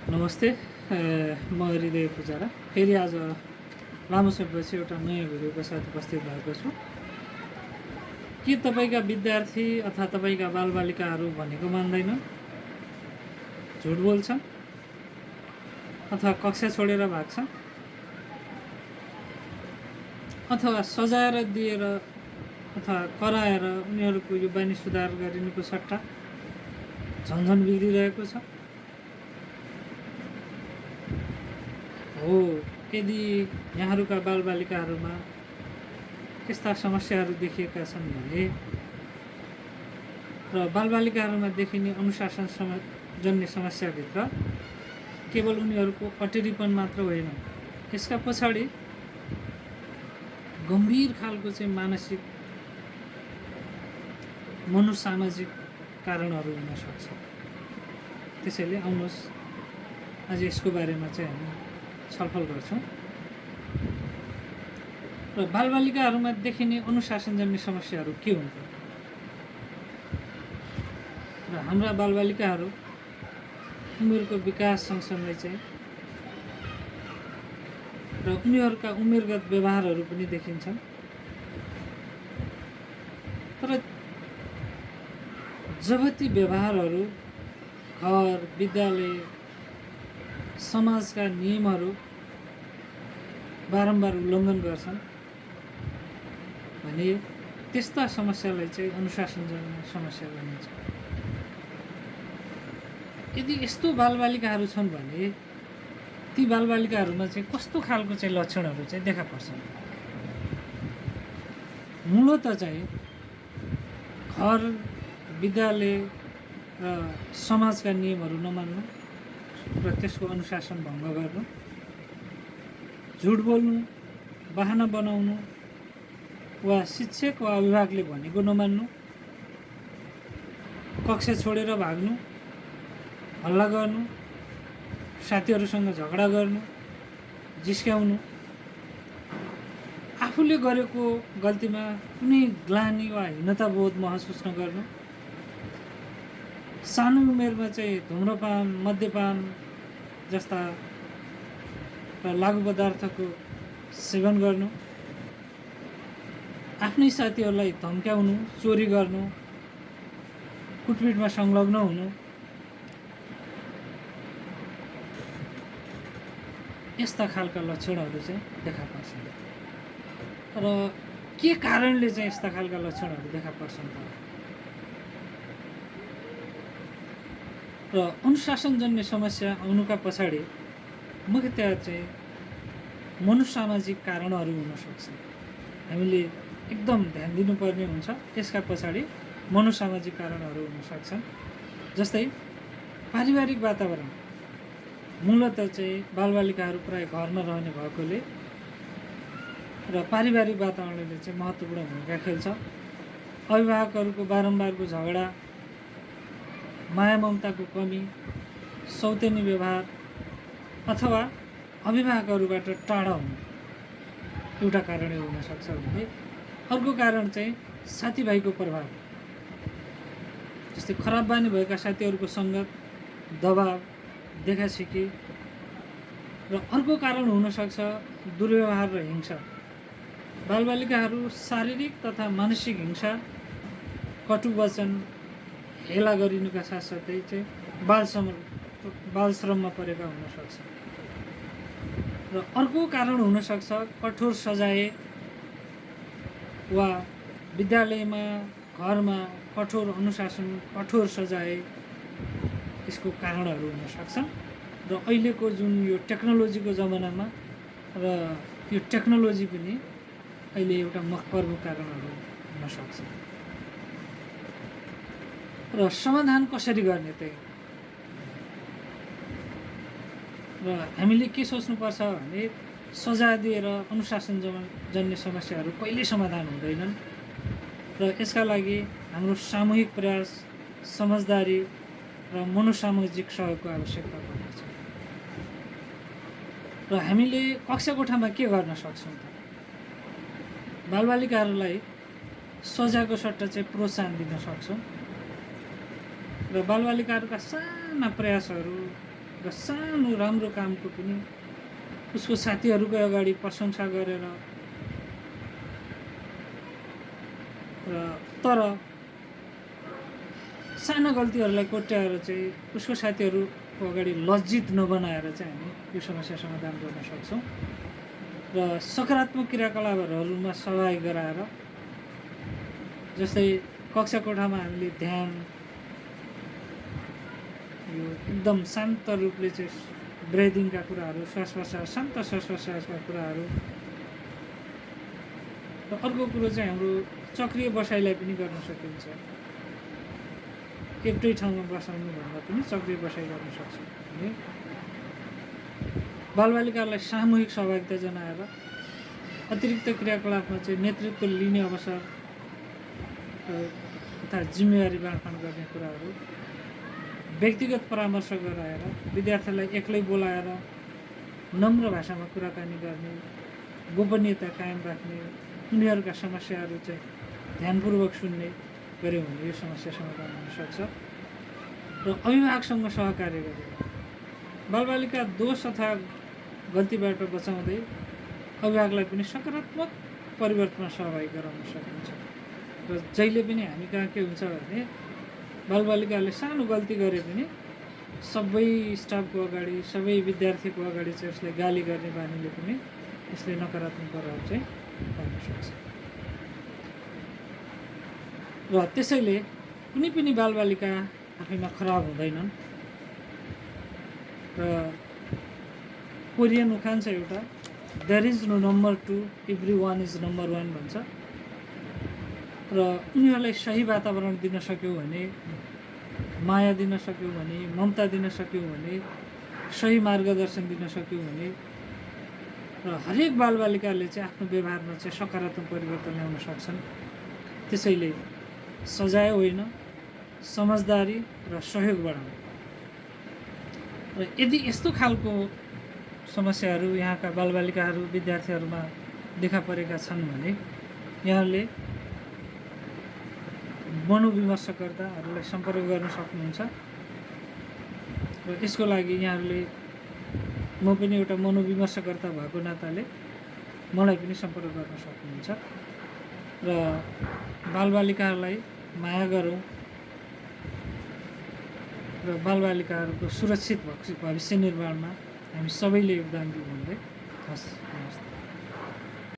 नमस्ते, म हृदय पुजारा फेरि आज लामो समयपछि एउटा नयाँ भिडियोको साथ उपस्थित भएको छु। के तपाईँका विद्यार्थी अथवा तपाईँका बालबालिकाहरू भनेको मान्दैनन्, झुट बोल्छन् अथवा कक्षा छोडेर भाग्छन् अथवा सजाएर दिएर अथवा कराएर उनीहरूको यो बानी सुधार गरिनुको सट्टा झन्झन बिग्रिरहेको छ? हो, यदि यहाँहरूका बालबालिकाहरूमा यस्ता समस्याहरू देखिएका छन् भने र बालबालिकाहरूमा देखिने अनुशासन जन्य समस्याभित्र केवल उनीहरूको अटेरीपन मात्र होइन, यसका पछाडि गम्भीर खालको चाहिँ मानसिक मनोसामाजिक कारणहरू हुन सक्छ। त्यसैले आउनुहोस् आज यसको बारेमा चाहिँ हामी छलफल गर्छौँ र बालबालिकाहरूमा देखिने अनुशासनजन्य समस्याहरू के हुन्छ र हाम्रा बालबालिकाहरू उमेरको विकास सँगसँगै चाहिँ र उनीहरूका उमेरगत व्यवहारहरू पनि देखिन्छन्। तर जब ती व्यवहारहरू घर, विद्यालय, समाजका नियमहरू बारम्बार उल्लङ्घन गर्छन् भने त्यस्ता समस्यालाई चाहिँ अनुशासनजन्य समस्या भनिन्छ। यदि यस्तो बालबालिकाहरू छन् भने ती बालबालिकाहरूमा चाहिँ कस्तो खालको चाहिँ लक्षणहरू चाहिँ देखा पर्छन्? मूलत चाहिँ घर, विद्यालय र समाजका नियमहरू नमान्नु र त्यसको अनुशासन भङ्ग गर्नु, झुट बोल्नु, बहाना बनाउनु वा शिक्षक वा अभिभावकले भनेको नमान्नु, कक्षा छोडेर भाग्नु, हल्ला गर्नु, साथीहरूसँग झगडा गर्नु, जिस्क्याउनु, आफूले गरेको गल्तीमा कुनै ग्लानि वा हीनताबोध महसुस नगर्नु, सानो उमेरमा चाहिँ धुम्रपान, मद्यपान जस्ता लागु पदार्थको सेवन गर्नु, आफ्नै साथीहरूलाई धम्क्याउनु, चोरी गर्नु, कुटपिटमा संलग्न हुनु, यस्ता खालका लक्षणहरू चाहिँ देखा पर्छन्। र के कारणले चाहिँ यस्ता खालका लक्षणहरू देखा पर्छन् त? र अनुशासनजन्य समस्या आउनुका पछाडि मुख्यतया चाहिँ मनोसामाजिक कारणहरू हुन सक्छन्। हामीले एकदम ध्यान दिनुपर्ने हुन्छ। यसका पछाडि मनोसामाजिक कारणहरू हुन सक्छन्। जस्तै पारिवारिक वातावरण, मूलत चाहिँ बालबालिकाहरू प्राय घरमा रहने भएकोले र पारिवारिक वातावरणले चाहिँ महत्त्वपूर्ण भूमिका खेल्छ। अभिभावकहरूको बारम्बारको झगडा, माया ममताको कमी, सौतेनी व्यवहार अथवा अभिभावकहरूबाट टाढा हुनु एउटा कारण हुन सक्छ भने अर्को कारण चाहिँ साथीभाइको प्रभाव, जस्तै खराब बानी भएका साथीहरूको सङ्गत, दबाब, देखासिकी। र अर्को कारण हुनसक्छ दुर्व्यवहार र हिंसा। बालबालिकाहरू शारीरिक तथा मानसिक हिंसा, कटु वचन, हेला गरिनुका साथसाथै चाहिँ बालश्रममा परेका हुन सक्छ। र अर्को कारण हुनसक्छ कठोर सजाय वा विद्यालयमा, घरमा कठोर अनुशासन, कठोर सजाय, यसको कारणहरू हुन सक्छन्। र अहिलेको जुन यो टेक्नोलोजीको जमानामा र यो टेक्नोलोजी पनि अहिले एउटा प्रमुख कारणहरू हुन सक्छ। र समाधान कसरी गर्ने त? र हामीले के सोच्नुपर्छ भने सजाय दिएर अनुशासनजन्य समस्याहरू कहिल्यै समाधान हुँदैनन् र यसका लागि हाम्रो सामूहिक प्रयास, समझदारी र मनोसामाजिक सहयोगको आवश्यकता पर्दछ। र हामीले कक्षा कोठामा के गर्न सक्छौँ त? बालबालिकाहरूलाई सजायको सट्टा चाहिँ प्रोत्साहन दिन सक्छौँ र बालबालिकाहरूका साना प्रयासहरू र सानो राम्रो कामको पनि उसको साथीहरूकै अगाडि प्रशंसा गरेर र तर साना गल्तीहरूलाई कोट्याएर चाहिँ उसको साथीहरूको अगाडि लज्जित नबनाएर चाहिँ हामी यो समस्या समाधान गर्न सक्छौँ र सकारात्मक क्रियाकलापहरूमा सहभागी गराएर जस्तै कक्षा कोठामा हामीले ध्यान यो एकदम शान्त रूपले चाहिँ ब्रेदिङका कुराहरू श्वास प्रश्वास शान्त श्वास प्रश्वासका कुराहरू र अर्को कुरो चाहिँ हाम्रो चक्रिय बसाइलाई पनि गर्न सकिन्छ एउटै ठाउँमा बसाउनु भन्दा पनि चक्रिय बसाइ गर्न सक्छौँ भने बालबालिकालाई सामूहिक सहभागिता जनाएर अतिरिक्त क्रियाकलापमा चाहिँ नेतृत्व लिने अवसर तथा जिम्मेवारी बाँडफाँड गर्ने कुराहरू व्यक्तिगत परामर्श गराएर विद्यार्थीलाई एक्लै बोलाएर नम्र भाषामा कुराकानी गर्ने गोपनीयता कायम राख्ने उनीहरूका समस्याहरू चाहिँ ध्यानपूर्वक सुन्ने गऱ्यौँ भने यो समस्या समाधान हुन सक्छ र अभिभावकसँग सहकार्य गरेर बालबालिका दोष अथवा गल्तीबाट बचाउँदै अभिभावकलाई पनि सकारात्मक परिवर्तनमा सहभागी गराउन सकिन्छ र जहिले पनि हामी कहाँ के हुन्छ भने बालबालिकाले सानो गल्ती गरे पनि सबै स्टाफको अगाडि सबै विद्यार्थीको अगाडि चाहिँ उसले गाली गर्ने बानीले पनि यसले नकारात्मक प्रभाव चाहिँ पार्न सक्छ र त्यसैले कुनै पनि बालबालिका आफैमा खराब हुँदैनन् र कोरियन उखान छ एउटा there is no number 2 everyone is number 1 भन्छ र उनीहरूलाई सही वातावरण दिन सक्यौँ भने माया दिन सक्यौँ भने ममता दिन सक्यौँ भने सही मार्गदर्शन दिन सक्यौँ भने र हरेक बालबालिकाले चाहिँ आफ्नो व्यवहारमा चाहिँ सकारात्मक परिवर्तन ल्याउन सक्छन् त्यसैले सजाय होइन समझदारी र सहयोग बढाउनु र यदि यस्तो खालको समस्याहरू यहाँका बालबालिकाहरू विद्यार्थीहरूमा देखा परेका छन् भने यहाँले मनोविमर्शकर्ताहरूलाई सम्पर्क गर्न सक्नुहुन्छ र यसको लागि यहाँहरूले म पनि एउटा मनोविमर्शकर्ता भएको नाताले मलाई पनि सम्पर्क गर्न सक्नुहुन्छ र बालबालिकाहरूलाई माया गरौँ र बालबालिकाहरूको सुरक्षित भविष्य निर्माणमा हामी सबैले योगदान दिउँ भन्दै हस् नमस्ते।